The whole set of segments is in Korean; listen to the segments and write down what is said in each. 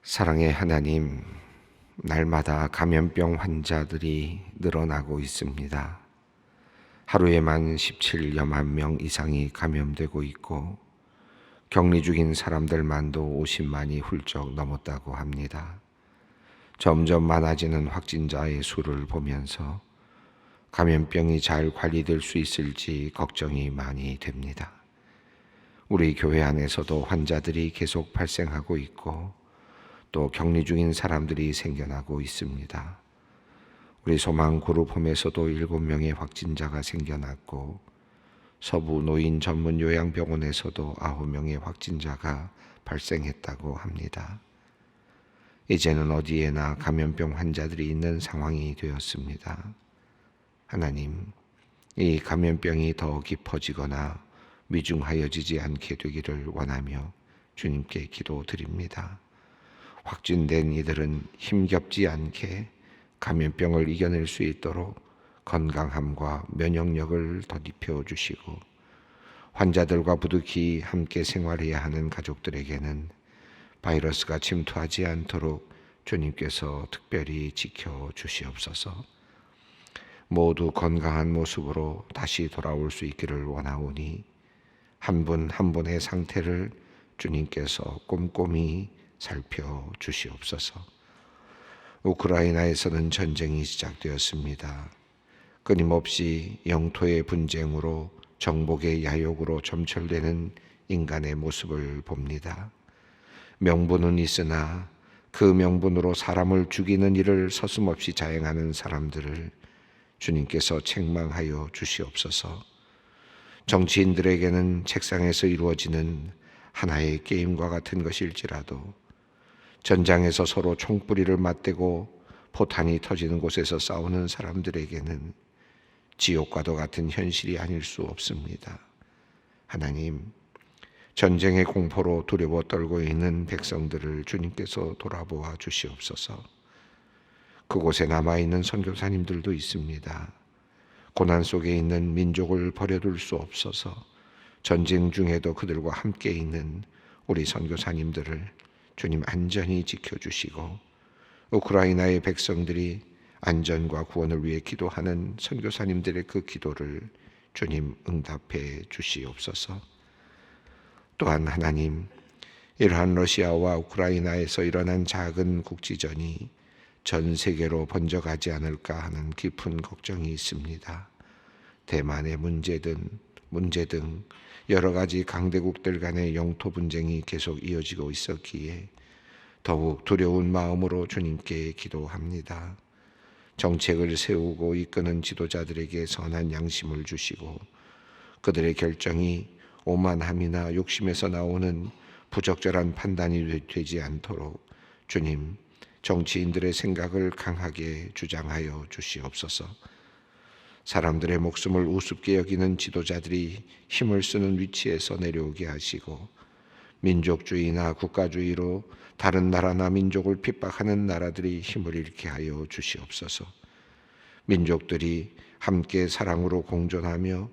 사랑의 하나님, 날마다 감염병 환자들이 늘어나고 있습니다. 하루에만 17여만 명 이상이 감염되고 있고 격리 중인 사람들만도 50만이 훌쩍 넘었다고 합니다. 점점 많아지는 확진자의 수를 보면서 감염병이 잘 관리될 수 있을지 걱정이 많이 됩니다. 우리 교회 안에서도 환자들이 계속 발생하고 있고 또 격리 중인 사람들이 생겨나고 있습니다. 우리 소망 그룹홈에서도 7명의 확진자가 생겨났고 서부 노인 전문 요양병원에서도 9명의 확진자가 발생했다고 합니다. 이제는 어디에나 감염병 환자들이 있는 상황이 되었습니다. 하나님, 이 감염병이 더 깊어지거나 위중하여지지 않게 되기를 원하며 주님께 기도드립니다. 확진된 이들은 힘겹지 않게 감염병을 이겨낼 수 있도록 건강함과 면역력을 덧입혀 주시고, 환자들과 부득이 함께 생활해야 하는 가족들에게는 바이러스가 침투하지 않도록 주님께서 특별히 지켜 주시옵소서. 모두 건강한 모습으로 다시 돌아올 수 있기를 원하오니 한 분 한 분의 상태를 주님께서 꼼꼼히 살펴주시옵소서. 우크라이나에서는 전쟁이 시작되었습니다. 끊임없이 영토의 분쟁으로 정복의 야욕으로 점철되는 인간의 모습을 봅니다. 명분은 있으나 그 명분으로 사람을 죽이는 일을 서슴없이 자행하는 사람들을 주님께서 책망하여 주시옵소서. 정치인들에게는 책상에서 이루어지는 하나의 게임과 같은 것일지라도 전장에서 서로 총뿌리를 맞대고 포탄이 터지는 곳에서 싸우는 사람들에게는 지옥과도 같은 현실이 아닐 수 없습니다. 하나님, 전쟁의 공포로 두려워 떨고 있는 백성들을 주님께서 돌아보아 주시옵소서. 그곳에 남아있는 선교사님들도 있습니다. 고난 속에 있는 민족을 버려둘 수 없어서 전쟁 중에도 그들과 함께 있는 우리 선교사님들을 주님 안전히 지켜주시고, 우크라이나의 백성들이 안전과 구원을 위해 기도하는 선교사님들의 그 기도를 주님 응답해 주시옵소서. 또한 하나님, 이러한 러시아와 우크라이나에서 일어난 작은 국지전이 전 세계로 번져가지 않을까 하는 깊은 걱정이 있습니다. 대만의 문제 등 여러 가지 강대국들 간의 영토 분쟁이 계속 이어지고 있었기에 더욱 두려운 마음으로 주님께 기도합니다. 정책을 세우고 이끄는 지도자들에게 선한 양심을 주시고 그들의 결정이 오만함이나 욕심에서 나오는 부적절한 판단이 되지 않도록 주님, 정치인들의 생각을 강하게 주장하여 주시옵소서. 사람들의 목숨을 우습게 여기는 지도자들이 힘을 쓰는 위치에서 내려오게 하시고, 민족주의나 국가주의로 다른 나라나 민족을 핍박하는 나라들이 힘을 잃게 하여 주시옵소서. 민족들이 함께 사랑으로 공존하며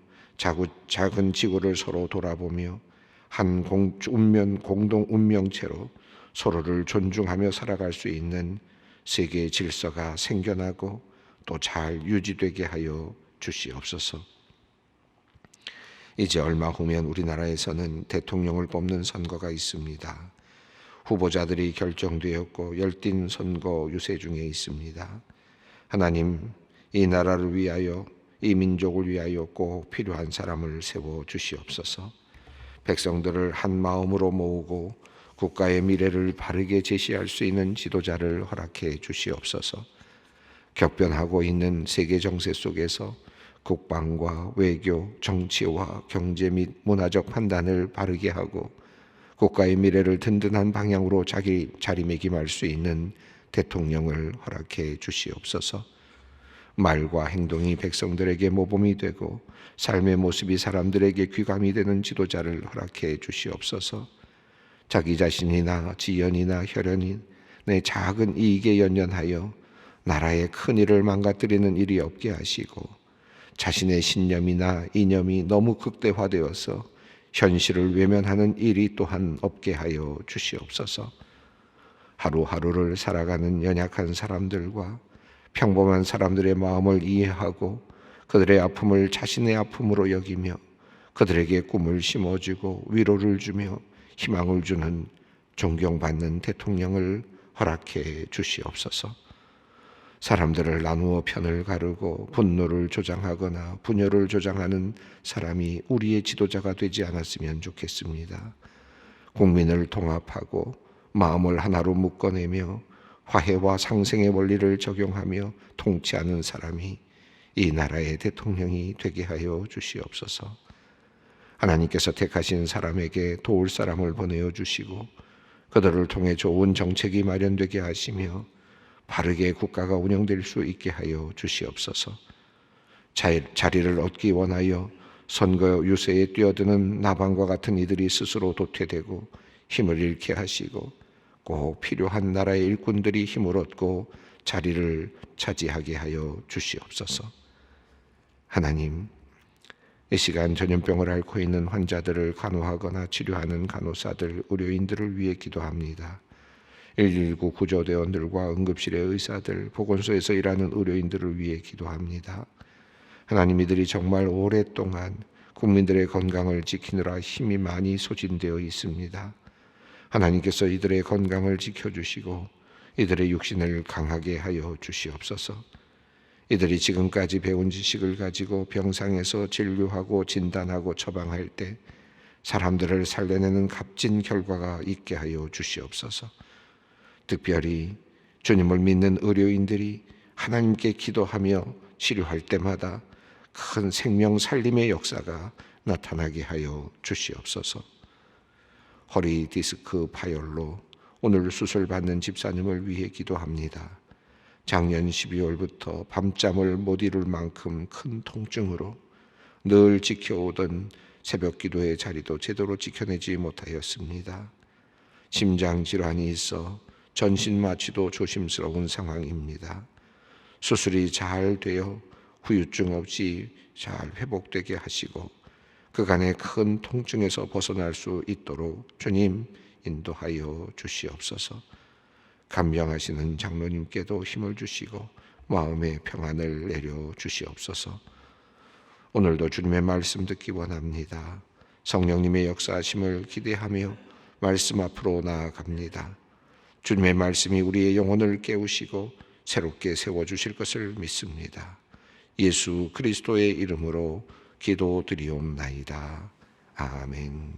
작은 지구를 서로 돌아보며 한 공동 운명체로 서로를 존중하며 살아갈 수 있는 세계의 질서가 생겨나고 또 잘 유지되게 하여 주시옵소서. 이제 얼마 후면 우리나라에서는 대통령을 뽑는 선거가 있습니다. 후보자들이 결정되었고 열띤 선거 유세 중에 있습니다. 하나님, 이 나라를 위하여, 이 민족을 위하여 꼭 필요한 사람을 세워 주시옵소서. 백성들을 한 마음으로 모으고 국가의 미래를 바르게 제시할 수 있는 지도자를 허락해 주시옵소서. 격변하고 있는 세계 정세 속에서 국방과 외교, 정치와 경제 및 문화적 판단을 바르게 하고 국가의 미래를 든든한 방향으로 자리매김할 수 있는 대통령을 허락해 주시옵소서. 말과 행동이 백성들에게 모범이 되고 삶의 모습이 사람들에게 귀감이 되는 지도자를 허락해 주시옵소서. 자기 자신이나 지연이나 혈연이 내 작은 이익에 연연하여 나라의 큰 일을 망가뜨리는 일이 없게 하시고, 자신의 신념이나 이념이 너무 극대화되어서 현실을 외면하는 일이 또한 없게 하여 주시옵소서. 하루하루를 살아가는 연약한 사람들과 평범한 사람들의 마음을 이해하고 그들의 아픔을 자신의 아픔으로 여기며 그들에게 꿈을 심어주고 위로를 주며 희망을 주는 존경받는 대통령을 허락해 주시옵소서. 사람들을 나누어 편을 가르고 분노를 조장하거나 분열을 조장하는 사람이 우리의 지도자가 되지 않았으면 좋겠습니다. 국민을 통합하고 마음을 하나로 묶어내며 화해와 상생의 원리를 적용하며 통치하는 사람이 이 나라의 대통령이 되게 하여 주시옵소서. 하나님께서 택하신 사람에게 도울 사람을 보내어 주시고 그들을 통해 좋은 정책이 마련되게 하시며 바르게 국가가 운영될 수 있게 하여 주시옵소서. 자리를 얻기 원하여 선거 유세에 뛰어드는 나방과 같은 이들이 스스로 도태되고 힘을 잃게 하시고 꼭 필요한 나라의 일꾼들이 힘을 얻고 자리를 차지하게 하여 주시옵소서. 하나님, 이 시간 전염병을 앓고 있는 환자들을 간호하거나 치료하는 간호사들, 의료인들을 위해 기도합니다. 119 구조대원들과 응급실의 의사들, 보건소에서 일하는 의료인들을 위해 기도합니다. 하나님, 이들이 정말 오랫동안 국민들의 건강을 지키느라 힘이 많이 소진되어 있습니다. 하나님께서 이들의 건강을 지켜주시고 이들의 육신을 강하게 하여 주시옵소서. 이들이 지금까지 배운 지식을 가지고 병상에서 진료하고 진단하고 처방할 때 사람들을 살려내는 값진 결과가 있게 하여 주시옵소서. 특별히 주님을 믿는 의료인들이 하나님께 기도하며 치료할 때마다 큰 생명 살림의 역사가 나타나게 하여 주시옵소서. 허리 디스크 파열로 오늘 수술받는 집사님을 위해 기도합니다. 작년 12월부터 밤잠을 못 이룰 만큼 큰 통증으로 늘 지켜오던 새벽 기도의 자리도 제대로 지켜내지 못하였습니다. 심장 질환이 있어 전신 마취도 조심스러운 상황입니다. 수술이 잘 되어 후유증 없이 잘 회복되게 하시고 그간의 큰 통증에서 벗어날 수 있도록 주님 인도하여 주시옵소서. 간병하시는 장로님께도 힘을 주시고 마음의 평안을 내려 주시옵소서. 오늘도 주님의 말씀 듣기 원합니다. 성령님의 역사하심을 기대하며 말씀 앞으로 나아갑니다. 주님의 말씀이 우리의 영혼을 깨우시고 새롭게 세워주실 것을 믿습니다. 예수 그리스도의 이름으로 기도드리옵나이다. 아멘.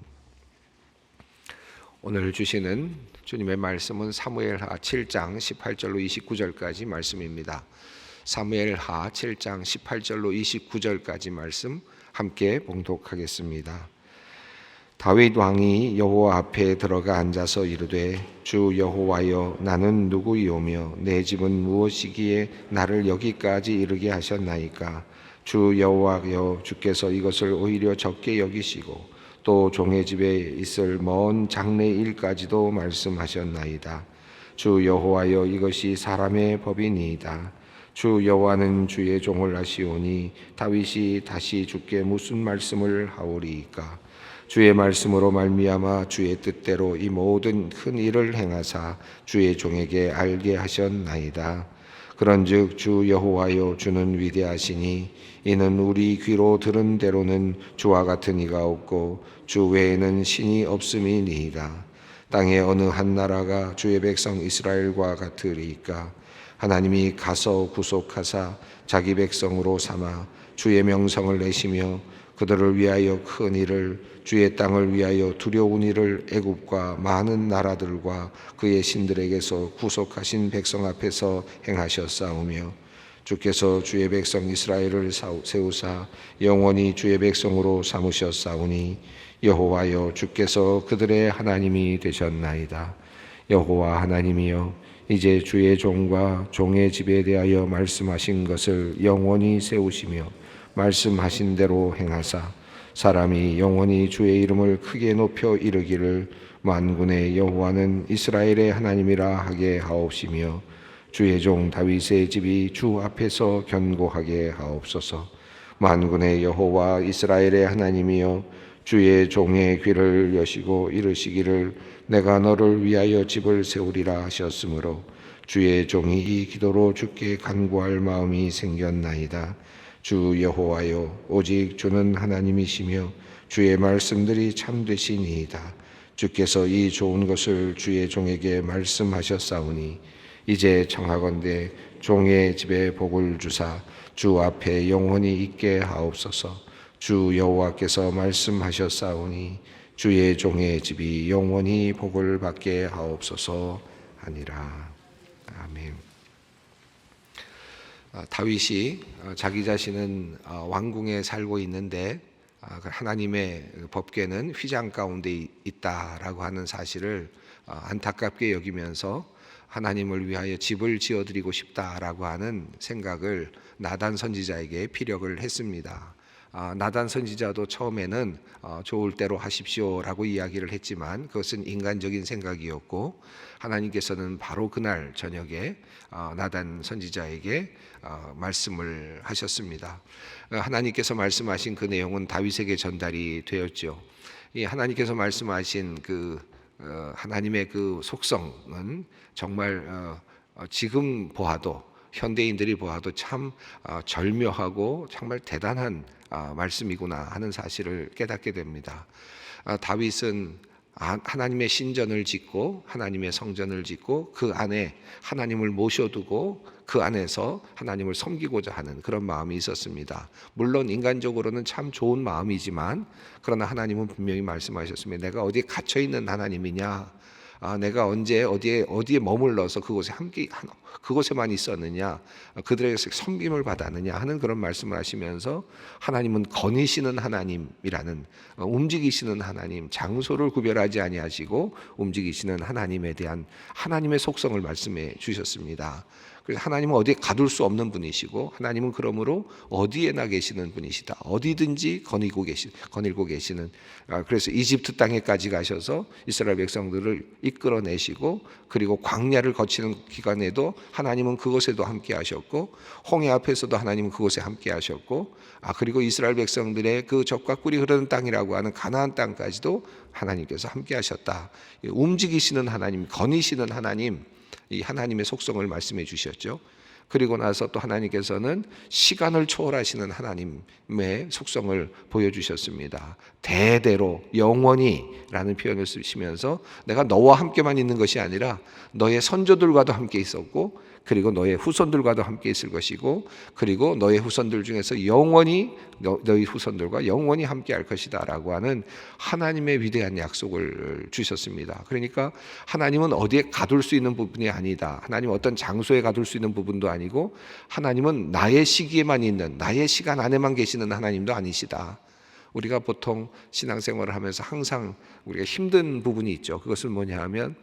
오늘 주시는 주님의 말씀은 사무엘하 7장 18절로 29절까지 말씀입니다. 사무엘하 7장 18절로 29절까지 말씀 함께 봉독하겠습니다. 다윗 왕이 여호와 앞에 들어가 앉아서 이르되 주 여호와여 나는 누구이오며 내 집은 무엇이기에 나를 여기까지 이르게 하셨나이까. 주 여호와여 주께서 이것을 오히려 적게 여기시고 또 종의 집에 있을 먼 장래 일까지도 말씀하셨나이다. 주 여호와여 이것이 사람의 법이니이다. 주 여호와는 주의 종을 아시오니 다윗이 다시 주께 무슨 말씀을 하오리이까. 주의 말씀으로 말미암아 주의 뜻대로 이 모든 큰 일을 행하사 주의 종에게 알게 하셨나이다. 그런즉 주 여호와여 주는 위대하시니 이는 우리 귀로 들은 대로는 주와 같은 이가 없고 주 외에는 신이 없음이니이다. 땅의 어느 한 나라가 주의 백성 이스라엘과 같으리이까. 하나님이 가서 구속하사 자기 백성으로 삼아 주의 명성을 내시며 그들을 위하여 큰 일을 주의 땅을 위하여 두려운 일을 애굽과 많은 나라들과 그의 신들에게서 구속하신 백성 앞에서 행하셨사오며 주께서 주의 백성 이스라엘을 세우사 영원히 주의 백성으로 삼으셨사오니 여호와여 주께서 그들의 하나님이 되셨나이다. 여호와 하나님이여 이제 주의 종과 종의 집에 대하여 말씀하신 것을 영원히 세우시며 말씀하신 대로 행하사 사람이 영원히 주의 이름을 크게 높여 이르기를 만군의 여호와는 이스라엘의 하나님이라 하게 하옵시며 주의 종 다윗의 집이 주 앞에서 견고하게 하옵소서. 만군의 여호와 이스라엘의 하나님이여 주의 종의 귀를 여시고 이르시기를 내가 너를 위하여 집을 세우리라 하셨으므로 주의 종이 이 기도로 주께 간구할 마음이 생겼나이다. 주 여호와여, 오직 주는 하나님이시며 주의 말씀들이 참되시니이다. 주께서 이 좋은 것을 주의 종에게 말씀하셨사오니 이제 청하건대 종의 집에 복을 주사 주 앞에 영원히 있게 하옵소서. 주 여호와께서 말씀하셨사오니 주의 종의 집이 영원히 복을 받게 하옵소서 하니라. 아멘. 다윗이 자기 자신은 왕궁에 살고 있는데 하나님의 법궤는 휘장 가운데 있다라고 하는 사실을 안타깝게 여기면서 하나님을 위하여 집을 지어드리고 싶다라고 하는 생각을 나단 선지자에게 피력을 했습니다. 나단 선지자도 처음에는 좋을 대로 하십시오라고 이야기를 했지만 그것은 인간적인 생각이었고 하나님께서는 바로 그날 저녁에 나단 선지자에게 말씀을 하셨습니다. 하나님께서 말씀하신 그 내용은 다윗에게 전달이 되었죠. 이 하나님께서 말씀하신 그 하나님의 그 속성은 정말 지금 보아도 현대인들이 보아도 참 절묘하고 정말 대단한 말씀이구나 하는 사실을 깨닫게 됩니다. 다윗은 하나님의 신전을 짓고 하나님의 성전을 짓고 그 안에 하나님을 모셔두고 그 안에서 하나님을 섬기고자 하는 그런 마음이 있었습니다. 물론 인간적으로는 참 좋은 마음이지만 그러나 하나님은 분명히 말씀하셨습니다. 내가 어디에 갇혀 있는 하나님이냐? 내가 언제 어디에 머물러서 그곳에만 있었느냐, 그들에게서 섬김을 받았느냐 하는 그런 말씀을 하시면서 하나님은 거니시는 하나님이라는 움직이시는 하나님, 장소를 구별하지 아니하시고 움직이시는 하나님에 대한 하나님의 속성을 말씀해 주셨습니다. 그래서 하나님은 어디에 가둘 수 없는 분이시고 하나님은 그러므로 어디에나 계시는 분이시다. 어디든지 거닐고 계시는. 그래서 이집트 땅에까지 가셔서 이스라엘 백성들을 이끌어내시고 그리고 광야를 거치는 기간에도 하나님은 그곳에도 함께 하셨고 홍해 앞에서도 하나님은 그곳에 함께 하셨고 그리고 이스라엘 백성들의 그 젖과 꿀이 흐르는 땅이라고 하는 가나안 땅까지도 하나님께서 함께 하셨다. 움직이시는 하나님, 거니시는 하나님, 이 하나님의 속성을 말씀해 주셨죠. 그리고 나서 또 하나님께서는 시간을 초월하시는 하나님의 속성을 보여주셨습니다. 대대로 영원히라는 표현을 쓰시면서 내가 너와 함께만 있는 것이 아니라 너의 선조들과도 함께 있었고 그리고 너의 후손들과도 함께 있을 것이고 그리고 너의 후손들 중에서 영원히 너희 후손들과 영원히 함께 할 것이다 라고 하는 하나님의 위대한 약속을 주셨습니다. 그러니까 하나님은 어디에 가둘 수 있는 부분이 아니다. 하나님은 어떤 장소에 가둘 수 있는 부분도 아니고 하나님은 나의 시기에만 있는 나의 시간 안에만 계시는 하나님도 아니시다. 우리가 보통 신앙생활을 하면서 항상 우리가 힘든 부분이 있죠. 그것은 뭐냐 하면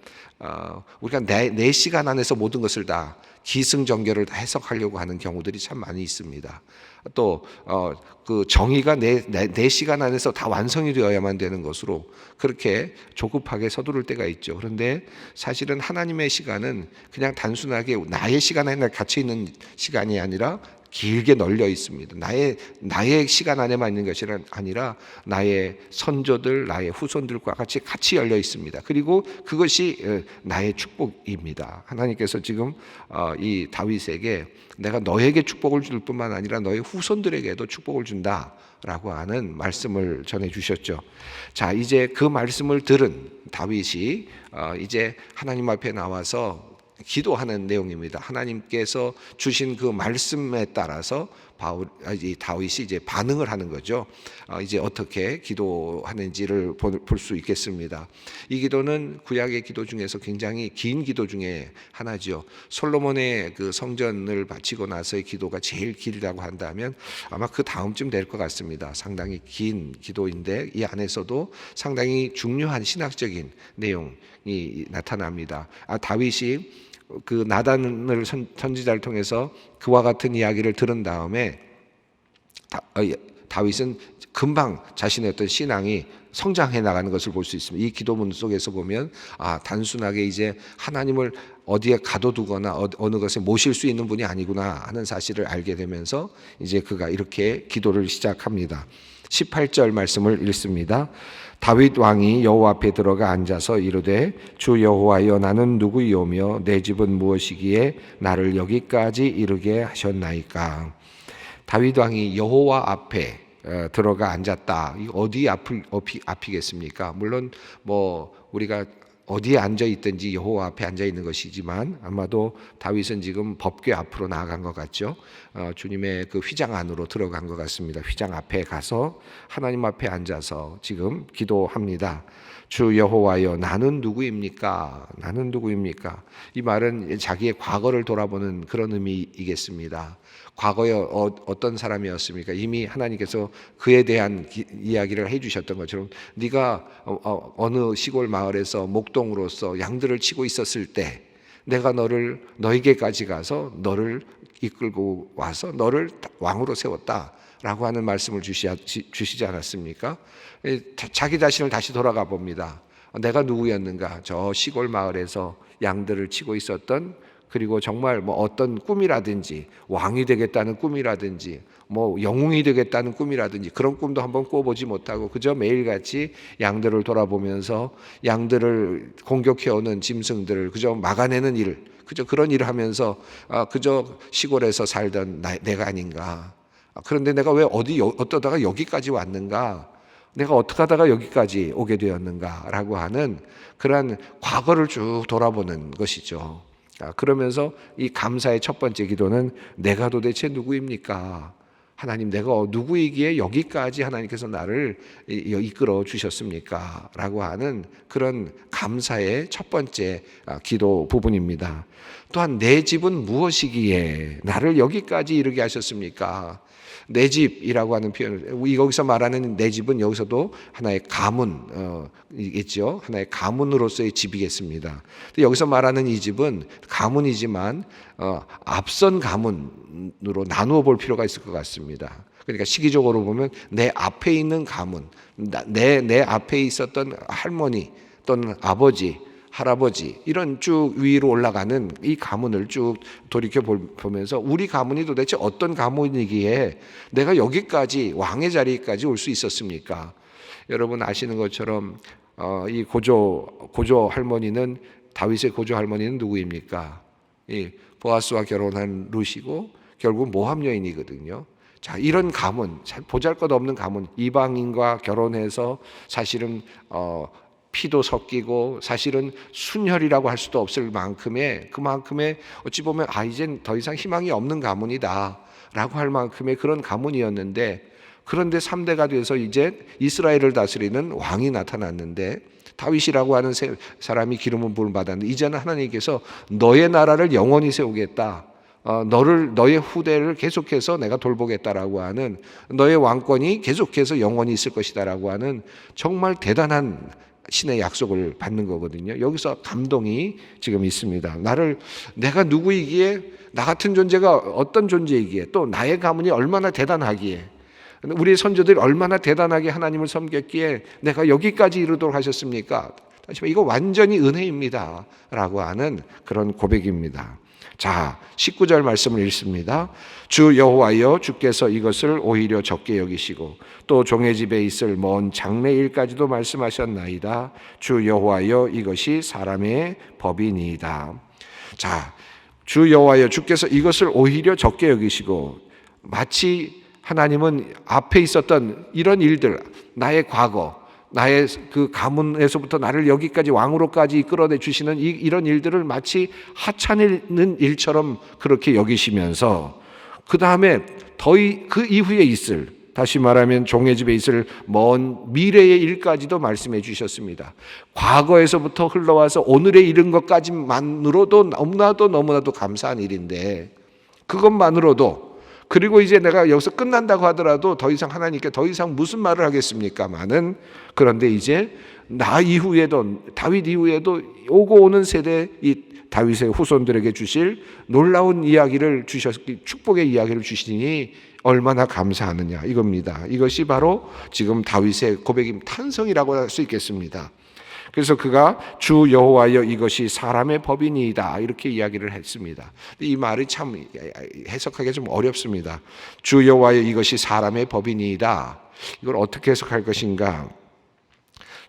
우리가 내 시간 안에서 모든 것을 다 기승전결을 다 해석하려고 하는 경우들이 참 많이 있습니다. 또 그 정의가 내 시간 안에서 다 완성이 되어야만 되는 것으로 그렇게 조급하게 서두를 때가 있죠. 그런데 사실은 하나님의 시간은 그냥 단순하게 나의 시간 안에 갇혀 있는 시간이 아니라 길게 널려 있습니다. 나의 시간 안에만 있는 것이 아니라 나의 선조들, 나의 후손들과 같이 열려 있습니다. 그리고 그것이 나의 축복입니다. 하나님께서 지금 이 다윗에게 내가 너에게 축복을 줄 뿐만 아니라 너의 후손들에게도 축복을 준다라고 하는 말씀을 전해 주셨죠. 자, 이제 그 말씀을 들은 다윗이 이제 하나님 앞에 나와서 기도하는 내용입니다. 하나님께서 주신 그 말씀에 따라서 다윗이 이제 반응을 하는 거죠. 이제 어떻게 기도하는지를 볼 수 있겠습니다. 이 기도는 구약의 기도 중에서 굉장히 긴 기도 중에 하나죠. 솔로몬의 그 성전을 바치고 나서의 기도가 제일 길다고 한다면 아마 그 다음쯤 될 것 같습니다. 상당히 긴 기도인데 이 안에서도 상당히 중요한 신학적인 내용이 나타납니다. 다윗이 그 나단을 선지자를 통해서 그와 같은 이야기를 들은 다음에 다윗은 금방 자신의 어떤 신앙이 성장해 나가는 것을 볼 수 있습니다. 이 기도문 속에서 보면 단순하게 이제 하나님을 어디에 가둬두거나 어느 것에 모실 수 있는 분이 아니구나 하는 사실을 알게 되면서 이제 그가 이렇게 기도를 시작합니다. 18절 말씀을 읽습니다. 다윗 왕이 여호와 앞에 들어가 앉아서 이르되 주 여호와여 나는 누구이오며 내 집은 무엇이기에 나를 여기까지 이르게 하셨나이까. 다윗 왕이 여호와 앞에 들어가 앉았다. 어디 앞이겠습니까? 물론 뭐 우리가 어디에 앉아 있든지 여호와 앞에 앉아 있는 것이지만 아마도 다윗은 지금 법궤 앞으로 나아간 것 같죠. 주님의 그 휘장 안으로 들어간 것 같습니다. 휘장 앞에 가서 하나님 앞에 앉아서 지금 기도합니다. 주 여호와여 나는 누구입니까? 나는 누구입니까? 이 말은 자기의 과거를 돌아보는 그런 의미이겠습니다. 과거에 어떤 사람이었습니까? 이미 하나님께서 그에 대한 이야기를 해주셨던 것처럼 네가 어느 시골 마을에서 목동으로서 양들을 치고 있었을 때 내가 너에게까지 가서 너를 이끌고 와서 너를 왕으로 세웠다라고 하는 말씀을 주시지 않았습니까? 자기 자신을 다시 돌아가 봅니다. 내가 누구였는가? 저 시골 마을에서 양들을 치고 있었던, 그리고 정말 뭐 어떤 꿈이라든지 왕이 되겠다는 꿈이라든지 뭐 영웅이 되겠다는 꿈이라든지 그런 꿈도 한번 꿔보지 못하고 그저 매일같이 양들을 돌아보면서 양들을 공격해오는 짐승들을 그저 막아내는 일, 그저 그런 일을 하면서 그저 시골에서 살던 내가 아닌가. 그런데 내가 왜 어떠다가 여기까지 왔는가? 내가 어떻게 하다가 여기까지 오게 되었는가라고 하는 그러한 과거를 쭉 돌아보는 것이죠. 그러면서 이 감사의 첫 번째 기도는 내가 도대체 누구입니까? 하나님, 내가 누구이기에 여기까지 하나님께서 나를 이끌어 주셨습니까? 라고 하는 그런 감사의 첫 번째 기도 부분입니다. 또한 내 집은 무엇이기에 나를 여기까지 이르게 하셨습니까? 내 집이라고 하는 표현을, 여기서 말하는 내 집은 여기서도 하나의 가문이겠죠. 하나의 가문으로서의 집이겠습니다. 여기서 말하는 이 집은 가문이지만 앞선 가문으로 나누어 볼 필요가 있을 것 같습니다. 그러니까 시기적으로 보면 내 앞에 있는 가문, 내 앞에 있었던 할머니 또는 아버지, 할아버지, 이런 쭉 위로 올라가는 이 가문을 쭉 돌이켜 보면서 우리 가문이 도대체 어떤 가문이기에 내가 여기까지 왕의 자리까지 올 수 있었습니까? 여러분 아시는 것처럼 이 고조 할머니는, 다윗의 고조 할머니는 누구입니까? 이 보아스와 결혼한 룻이고 결국 모함 여인이거든요. 자, 이런 가문, 보잘것없는 가문, 이방인과 결혼해서 사실은 피도 섞이고 사실은 순혈이라고 할 수도 없을 만큼의 그만큼의 어찌 보면 이젠 더 이상 희망이 없는 가문이다 라고 할 만큼의 그런 가문이었는데, 그런데 3대가 돼서 이제 이스라엘을 다스리는 왕이 나타났는데 다윗이라고 하는 사람이 기름을 부음 받았는데 이제는 하나님께서 너의 나라를 영원히 세우겠다, 너의 후대를 계속해서 내가 돌보겠다라고 하는, 너의 왕권이 계속해서 영원히 있을 것이다라고 하는 정말 대단한 신의 약속을 받는 거거든요. 여기서 감동이 지금 있습니다. 내가 누구이기에, 나 같은 존재가 어떤 존재이기에, 또 나의 가문이 얼마나 대단하기에, 우리 선조들이 얼마나 대단하게 하나님을 섬겼기에 내가 여기까지 이르도록 하셨습니까? 다시 이거 완전히 은혜입니다 라고 하는 그런 고백입니다. 자, 19절 말씀을 읽습니다. 주 여호와여 주께서 이것을 오히려 적게 여기시고 또 종의 집에 있을 먼 장래일까지도 말씀하셨나이다. 주 여호와여 이것이 사람의 법이니이다. 자, 주 여호와여 주께서 이것을 오히려 적게 여기시고, 마치 하나님은 앞에 있었던 이런 일들, 나의 과거, 나의 그 가문에서부터 나를 여기까지 왕으로까지 이끌어내 주시는 이런 일들을 마치 하찮은 일처럼 그렇게 여기시면서 그 다음에 그 이후에 있을, 다시 말하면 종의 집에 있을 먼 미래의 일까지도 말씀해 주셨습니다. 과거에서부터 흘러와서 오늘에 이른 것까지만으로도 너무나도 감사한 일인데, 그것만으로도, 그리고 이제 내가 여기서 끝난다고 하더라도 더 이상 하나님께 더 이상 무슨 말을 하겠습니까마는, 그런데 이제 나 이후에도, 다윗 이후에도 오고 오는 세대 이 다윗의 후손들에게 주실 놀라운 이야기를 축복의 이야기를 주시니 얼마나 감사하느냐 이겁니다. 이것이 바로 지금 다윗의 고백임, 탄성이라고 할 수 있겠습니다. 그래서 그가 주 여호와여 이것이 사람의 법이니이다 이렇게 이야기를 했습니다. 이 말이 참 해석하기 좀 어렵습니다. 주 여호와여 이것이 사람의 법이니이다. 이걸 어떻게 해석할 것인가?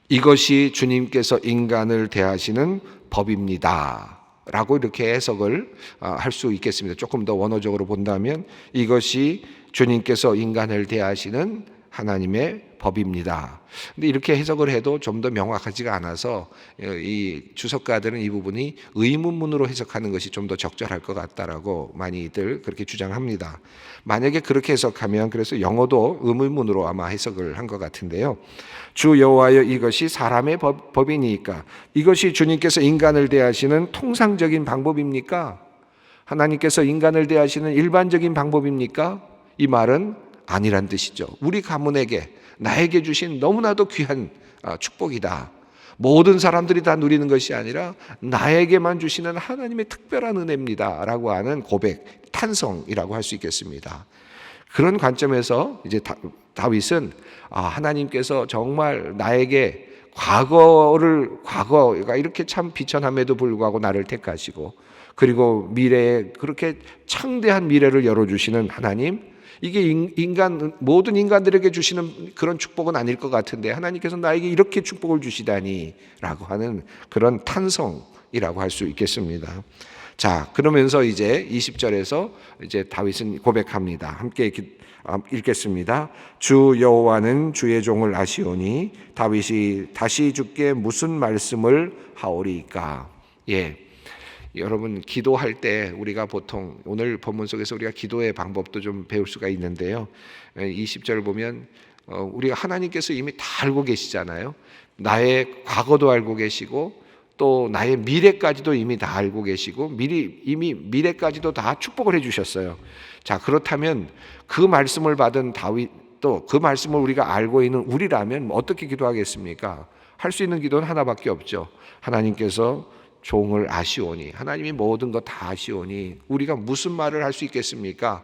이것이 주님께서 인간을 대하시는 법입니다 라고 이렇게 해석을 할 수 있겠습니다. 조금 더 원어적으로 본다면 이것이 주님께서 인간을 대하시는 하나님의 법입니다. 근데 이렇게 해석을 해도 좀 더 명확하지가 않아서 이 주석가들은 이 부분이 의문문으로 해석하는 것이 좀 더 적절할 것 같다라고 많이들 그렇게 주장합니다. 만약에 그렇게 해석하면 그래서 영어도 의문문으로 아마 해석을 한 것 같은데요. 주 여호와여 이것이 사람의 법이니까 이것이 주님께서 인간을 대하시는 통상적인 방법입니까? 하나님께서 인간을 대하시는 일반적인 방법입니까? 이 말은 아니란 뜻이죠. 우리 가문에게 나에게 주신 너무나도 귀한 축복이다. 모든 사람들이 다 누리는 것이 아니라 나에게만 주시는 하나님의 특별한 은혜입니다 라고 하는 고백, 탄성이라고 할 수 있겠습니다. 그런 관점에서 이제 다윗은 하나님께서 정말 나에게 과거가 이렇게 참 비천함에도 불구하고 나를 택하시고 그리고 미래에 그렇게 창대한 미래를 열어주시는 하나님, 이게 모든 인간들에게 주시는 그런 축복은 아닐 것 같은데 하나님께서 나에게 이렇게 축복을 주시다니 라고 하는 그런 탄성이라고 할 수 있겠습니다. 자, 그러면서 이제 20절에서 이제 다윗은 고백합니다. 함께 읽겠습니다. 주 여호와는 주의 종을 아시오니 다윗이 다시 주께 무슨 말씀을 하오리까? 여러분 기도할 때 우리가 보통 오늘 본문 속에서 우리가 기도의 방법도 좀 배울 수가 있는데요. 20절 보면 우리가 하나님께서 이미 다 알고 계시잖아요. 나의 과거도 알고 계시고 또 나의 미래까지도 이미 다 알고 계시고 이미 미래까지도 다 축복을 해주셨어요. 자, 그렇다면 그 말씀을 받은 다윗 또 그 말씀을 우리가 알고 있는 우리라면 어떻게 기도하겠습니까? 할 수 있는 기도는 하나밖에 없죠. 하나님께서 종을 아시오니, 하나님이 모든 것 다 아시오니 우리가 무슨 말을 할 수 있겠습니까?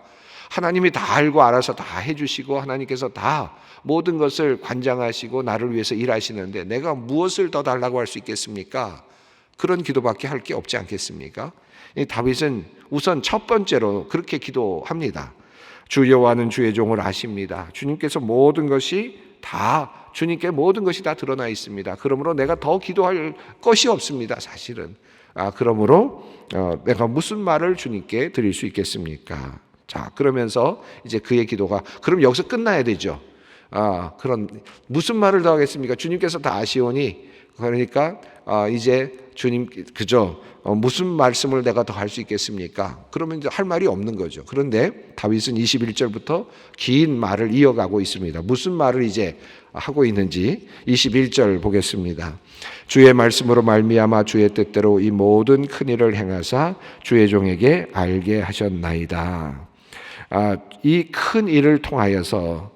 하나님이 다 알고 알아서 다 해주시고 하나님께서 다 모든 것을 관장하시고 나를 위해서 일하시는데 내가 무엇을 더 달라고 할 수 있겠습니까? 그런 기도밖에 할 게 없지 않겠습니까? 다윗은 우선 첫 번째로 그렇게 기도합니다. 주 여호와는 주의 종을 아십니다. 주님께서 주님께 모든 것이 다 드러나 있습니다. 그러므로 내가 더 기도할 것이 없습니다. 사실은. 그러므로 내가 무슨 말을 주님께 드릴 수 있겠습니까? 자, 그러면서 이제 그의 기도가 그럼 여기서 끝나야 되죠. 그런 무슨 말을 더 하겠습니까? 주님께서 다 아시오니 그러니까 이제 주님 그죠? 무슨 말씀을 내가 더 할 수 있겠습니까? 그러면 이제 할 말이 없는 거죠. 그런데 다윗은 21절부터 긴 말을 이어가고 있습니다. 무슨 말을 이제 하고 있는지 21절 보겠습니다. 주의 말씀으로 말미암아 주의 뜻대로 이 모든 큰 일을 행하사 주의 종에게 알게 하셨나이다. 이 큰 일을 통하여서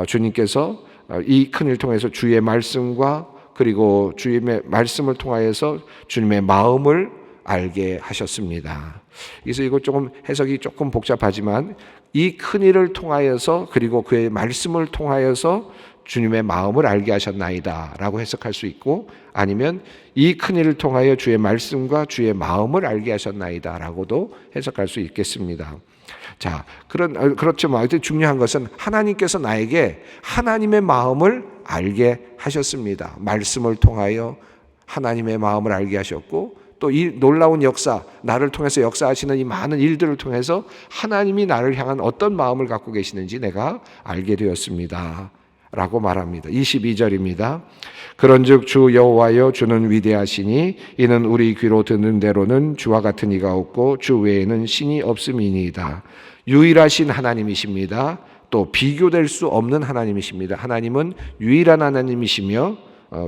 주님께서 이 큰 일을 통해서 주의 말씀과 그리고 주님의 말씀을 통하여서 주님의 마음을 알게 하셨습니다. 그래서 이거 조금 해석이 조금 복잡하지만 이 큰 일을 통하여서 그리고 그의 말씀을 통하여서 주님의 마음을 알게 하셨나이다 라고 해석할 수 있고 아니면 이 큰 일을 통하여 주의 말씀과 주의 마음을 알게 하셨나이다 라고도 해석할 수 있겠습니다. 자, 그렇지만 중요한 것은 하나님께서 나에게 하나님의 마음을 알게 하셨습니다. 말씀을 통하여 하나님의 마음을 알게 하셨고 또 이 놀라운 역사, 나를 통해서 역사하시는 이 많은 일들을 통해서 하나님이 나를 향한 어떤 마음을 갖고 계시는지 내가 알게 되었습니다 라고 말합니다. 22절입니다. 그런즉 주 여호와여 주는 위대하시니 이는 우리 귀로 듣는 대로는 주와 같은 이가 없고 주 외에는 신이 없음이니이다. 유일하신 하나님이십니다. 또 비교될 수 없는 하나님이십니다. 하나님은 유일한 하나님이시며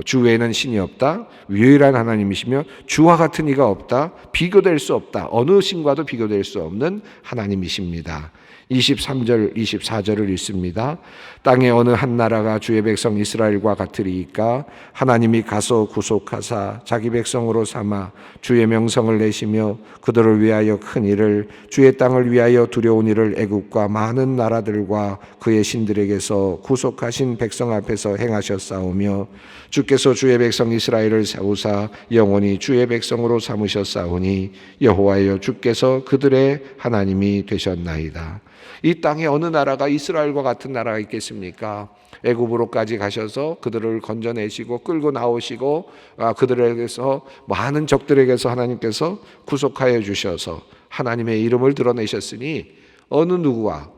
주 외에는 신이 없다. 유일한 하나님이시며 주와 같은 이가 없다. 비교될 수 없다. 어느 신과도 비교될 수 없는 하나님이십니다. 23절 24절을 읽습니다. 땅의 어느 한 나라가 주의 백성 이스라엘과 같으리이까 하나님이 가서 구속하사 자기 백성으로 삼아 주의 명성을 내시며 그들을 위하여 큰 일을 주의 땅을 위하여 두려운 일을 애국과 많은 나라들과 그의 신들에게서 구속하신 백성 앞에서 행하셨사오며 주께서 주의 백성 이스라엘을 세우사 영원히 주의 백성으로 삼으셨사오니 여호와여 주께서 그들의 하나님이 되셨나이다. 이 땅에 어느 나라가 이스라엘과 같은 나라가 있겠습니까? 애굽으로까지 가셔서 그들을 건져내시고 끌고 나오시고 그들에게서 많은 적들에게서 하나님께서 구속하여 주셔서 하나님의 이름을 드러내셨으니 어느 누가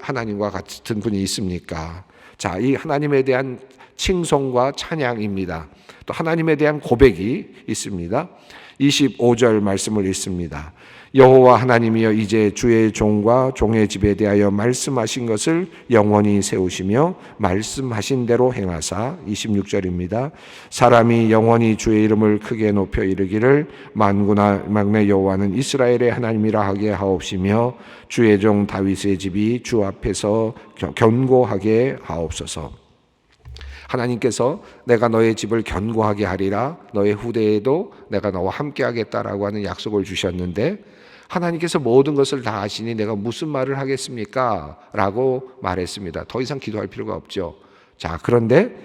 하나님과 같은 분이 있습니까? 자, 이 하나님에 대한 칭송과 찬양입니다. 또 하나님에 대한 고백이 있습니다. 25절 말씀을 읽습니다. 여호와 하나님이여 이제 주의 종과 종의 집에 대하여 말씀하신 것을 영원히 세우시며 말씀하신 대로 행하사 26절입니다. 사람이 영원히 주의 이름을 크게 높여 이르기를 만군의 여호와는 이스라엘의 하나님이라 하게 하옵시며 주의 종 다윗의 집이 주 앞에서 견고하게 하옵소서. 하나님께서 내가 너의 집을 견고하게 하리라, 너의 후대에도 내가 너와 함께 하겠다라고 하는 약속을 주셨는데 하나님께서 모든 것을 다 아시니 내가 무슨 말을 하겠습니까? 라고 말했습니다. 더 이상 기도할 필요가 없죠. 자, 그런데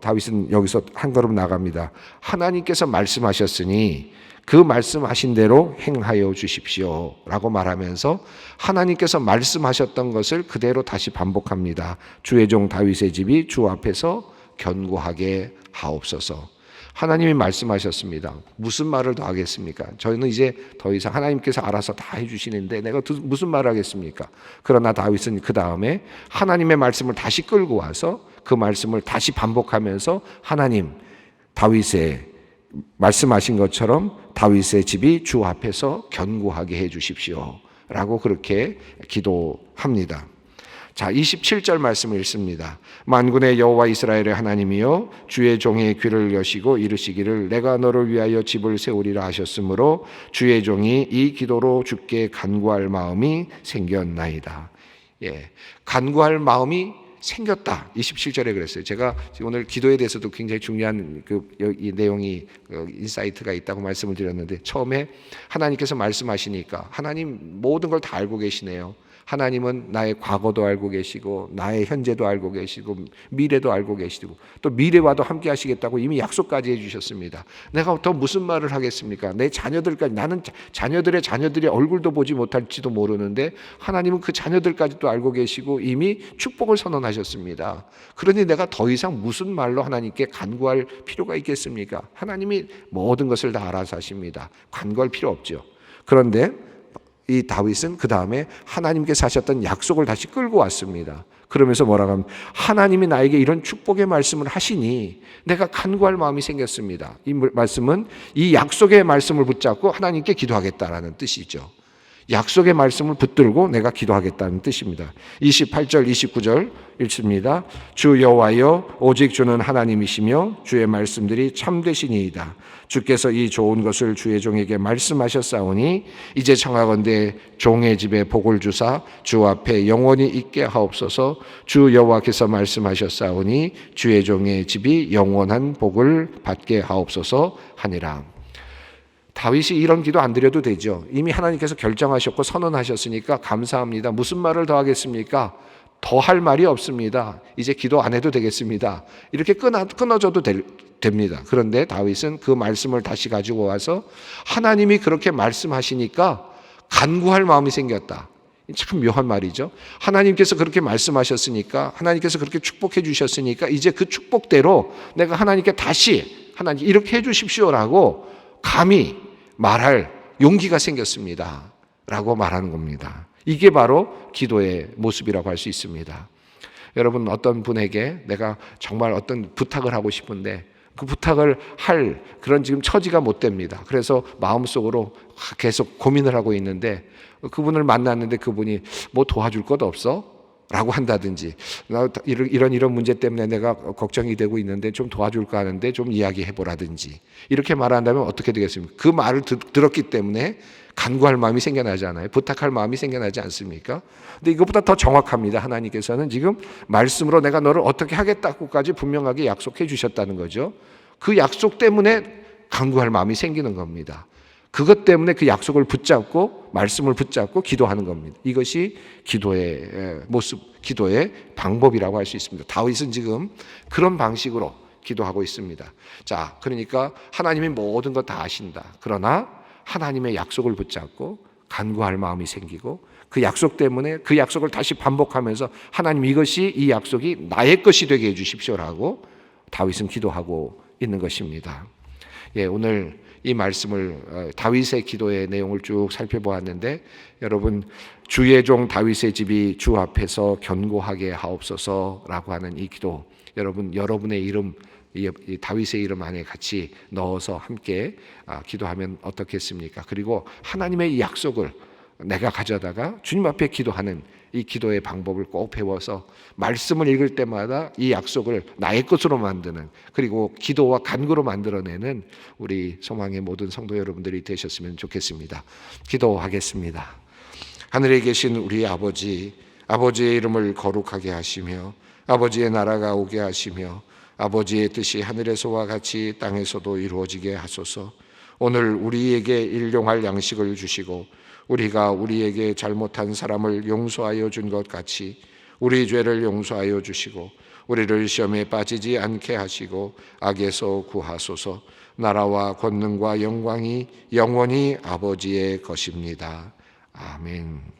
다윗은 여기서 한 걸음 나갑니다. 하나님께서 말씀하셨으니 그 말씀하신 대로 행하여 주십시오 라고 말하면서 하나님께서 말씀하셨던 것을 그대로 다시 반복합니다. 주의 종 다윗의 집이 주 앞에서 견고하게 하옵소서. 하나님이 말씀하셨습니다. 무슨 말을 더 하겠습니까? 저희는 이제 더 이상 하나님께서 알아서 다 해주시는데 내가 무슨 말을 하겠습니까? 그러나 다윗은 그 다음에 하나님의 말씀을 다시 끌고 와서 그 말씀을 다시 반복하면서 하나님, 다윗의 말씀하신 것처럼 다윗의 집이 주 앞에서 견고하게 해 주십시오 라고 그렇게 기도합니다. 자, 27절 말씀을 읽습니다. 만군의 여호와 이스라엘의 하나님이여 주의 종의 귀를 여시고 이르시기를 내가 너를 위하여 집을 세우리라 하셨으므로 주의 종이 이 기도로 주께 간구할 마음이 생겼나이다. 예, 간구할 마음이 생겼다. 27절에 그랬어요. 제가 오늘 기도에 대해서도 굉장히 중요한 이 내용이 인사이트가 있다고 말씀을 드렸는데 처음에 하나님께서 말씀하시니까 하나님 모든 걸 다 알고 계시네요. 하나님은 나의 과거도 알고 계시고 나의 현재도 알고 계시고 미래도 알고 계시고 또 미래와도 함께 하시겠다고 이미 약속까지 해주셨습니다. 내가 더 무슨 말을 하겠습니까? 내 자녀들까지, 나는 자녀들의 자녀들의 얼굴도 보지 못할지도 모르는데 하나님은 그 자녀들까지도 알고 계시고 이미 축복을 선언하셨습니다. 그러니 내가 더 이상 무슨 말로 하나님께 간구할 필요가 있겠습니까? 하나님이 모든 것을 다 알아서 하십니다. 간구할 필요 없죠. 그런데 이 다윗은 그 다음에 하나님께서 하셨던 약속을 다시 끌고 왔습니다. 그러면서 뭐라고 하면 하나님이 나에게 이런 축복의 말씀을 하시니 내가 간구할 마음이 생겼습니다. 이 말씀은 이 약속의 말씀을 붙잡고 하나님께 기도하겠다라는 뜻이죠. 약속의 말씀을 붙들고 내가 기도하겠다는 뜻입니다. 28절 29절 읽습니다. 주 여호와여 오직 주는 하나님이시며 주의 말씀들이 참되시니이다. 주께서 이 좋은 것을 주의 종에게 말씀하셨사오니 이제 청하건대 종의 집에 복을 주사 주 앞에 영원히 있게 하옵소서. 주 여호와께서 말씀하셨사오니 주의 종의 집이 영원한 복을 받게 하옵소서 하니라. 다윗이 이런 기도 안 드려도 되죠. 이미 하나님께서 결정하셨고 선언하셨으니까 감사합니다. 무슨 말을 더 하겠습니까? 더 할 말이 없습니다. 이제 기도 안 해도 되겠습니다. 이렇게 끊어져도 됩니다. 그런데 다윗은 그 말씀을 다시 가지고 와서 하나님이 그렇게 말씀하시니까 간구할 마음이 생겼다. 참 묘한 말이죠. 하나님께서 그렇게 말씀하셨으니까, 하나님께서 그렇게 축복해 주셨으니까 이제 그 축복대로 내가 하나님께 다시 하나님 이렇게 해 주십시오라고 감히 말할 용기가 생겼습니다 라고 말하는 겁니다. 이게 바로 기도의 모습이라고 할 수 있습니다. 여러분, 어떤 분에게 내가 정말 어떤 부탁을 하고 싶은데 그 부탁을 할 그런 지금 처지가 못 됩니다. 그래서 마음속으로 계속 고민을 하고 있는데 그분을 만났는데 그분이 뭐 도와줄 것 없어? 라고 한다든지 나 이런 문제 때문에 내가 걱정이 되고 있는데 좀 도와줄까 하는데 좀 이야기해 보라든지 이렇게 말한다면 어떻게 되겠습니까? 그 말을 들었기 때문에 간구할 마음이 생겨나잖아요. 부탁할 마음이 생겨나지 않습니까? 근데 이것보다 더 정확합니다. 하나님께서는 지금 말씀으로 내가 너를 어떻게 하겠다고까지 분명하게 약속해 주셨다는 거죠. 그 약속 때문에 간구할 마음이 생기는 겁니다. 그것 때문에 그 약속을 붙잡고 말씀을 붙잡고 기도하는 겁니다. 이것이 기도의 모습, 기도의 방법이라고 할 수 있습니다. 다윗은 지금 그런 방식으로 기도하고 있습니다. 자, 그러니까 하나님이 모든 것 다 아신다. 그러나 하나님의 약속을 붙잡고 간구할 마음이 생기고 그 약속 때문에 그 약속을 다시 반복하면서 하나님, 이것이, 이 약속이 나의 것이 되게 해주십시오라고 다윗은 기도하고 있는 것입니다. 예, 오늘 이 말씀을 다윗의 기도의 내용을 쭉 살펴보았는데, 여러분, 주의 종 다윗의 집이 주 앞에서 견고하게 하옵소서라고 하는 이 기도, 여러분의 이름, 이 다윗의 이름 안에 같이 넣어서 함께 기도하면 어떻겠습니까? 그리고 하나님의 이 약속을 내가 가져다가 주님 앞에 기도하는 이 기도의 방법을 꼭 배워서 말씀을 읽을 때마다 이 약속을 나의 것으로 만드는, 그리고 기도와 간구로 만들어내는 우리 소망의 모든 성도 여러분들이 되셨으면 좋겠습니다. 기도하겠습니다. 하늘에 계신 우리 아버지, 아버지의 이름을 거룩하게 하시며 아버지의 나라가 오게 하시며 아버지의 뜻이 하늘에서와 같이 땅에서도 이루어지게 하소서. 오늘 우리에게 일용할 양식을 주시고 우리가 우리에게 잘못한 사람을 용서하여 준 것 같이 우리 죄를 용서하여 주시고 우리를 시험에 빠지지 않게 하시고 악에서 구하소서. 나라와 권능과 영광이 영원히 아버지의 것입니다. 아멘.